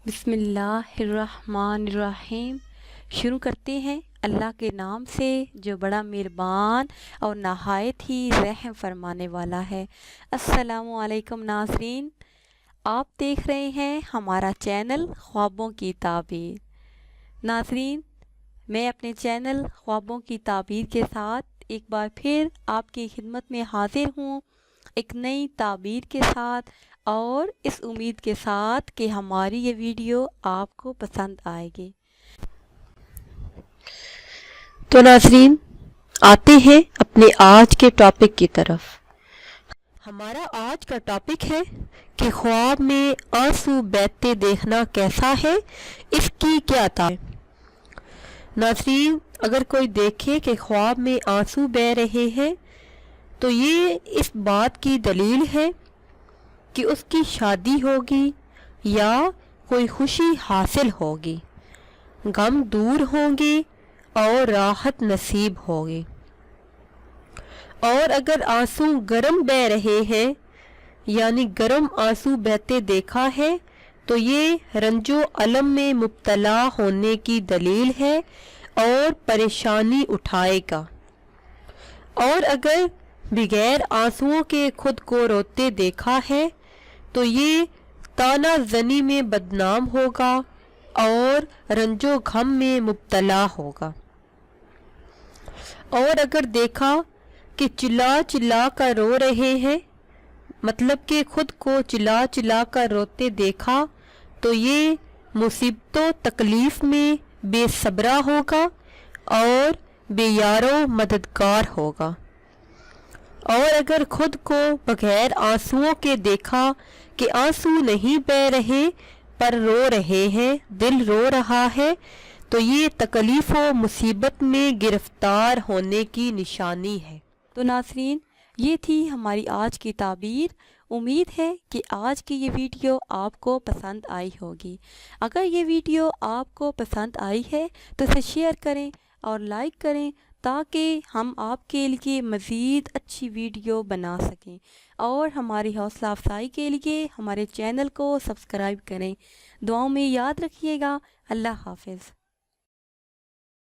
بسم اللہ الرحمن الرحیم۔ شروع کرتے ہیں اللہ کے نام سے جو بڑا مہربان اور نہایت ہی رحم فرمانے والا ہے۔ السلام علیکم ناظرین، آپ دیکھ رہے ہیں ہمارا چینل خوابوں کی تعبیر۔ ناظرین، میں اپنے چینل خوابوں کی تعبیر کے ساتھ ایک بار پھر آپ کی خدمت میں حاضر ہوں، ایک نئی تعبیر کے ساتھ، اور اس امید کے ساتھ کہ ہماری یہ ویڈیو آپ کو پسند آئے گی۔ تو ناظرین، آتے ہیں اپنے آج کے ٹاپک کی طرف۔ ہمارا آج کا ٹاپک ہے کہ خواب میں آنسو بہتے دیکھنا کیسا ہے، اس کی کیا تعبیر۔ ناظرین، اگر کوئی دیکھے کہ خواب میں آنسو بہہ رہے ہیں تو یہ اس بات کی دلیل ہے کہ اس کی شادی ہوگی یا کوئی خوشی حاصل ہوگی، غم دور ہوں گے اور راحت نصیب ہوگی۔ اور اگر آنسو گرم بہہ رہے ہیں، یعنی گرم آنسو بہتے دیکھا ہے، تو یہ رنج و الم میں مبتلا ہونے کی دلیل ہے اور پریشانی اٹھائے گا۔ اور اگر بغیر آنسوؤں کے خود کو روتے دیکھا ہے تو یہ طعنہ زنی میں بدنام ہوگا اور رنج و غم میں مبتلا ہوگا۔ اور اگر دیکھا کہ چلا چلا کر رو رہے ہیں، مطلب کہ خود کو چلا چلا کر روتے دیکھا، تو یہ مصیبت و تکلیف میں بے صبرا ہوگا اور بے یار و مددگار ہوگا۔ اور اگر خود کو بغیر آنسوؤں کے دیکھا کہ آنسو نہیں بہہ رہے پر رو رہے ہیں، دل رو رہا ہے، تو یہ تکلیف و مصیبت میں گرفتار ہونے کی نشانی ہے۔ تو ناظرین، یہ تھی ہماری آج کی تعبیر۔ امید ہے کہ آج کی یہ ویڈیو آپ کو پسند آئی ہوگی۔ اگر یہ ویڈیو آپ کو پسند آئی ہے تو اسے شیئر کریں اور لائک کریں تاکہ ہم آپ کے لیے مزید اچھی ویڈیو بنا سکیں، اور ہماری حوصلہ افزائی کے لیے ہمارے چینل کو سبسکرائب کریں۔ دعاؤں میں یاد رکھیے گا۔ اللہ حافظ۔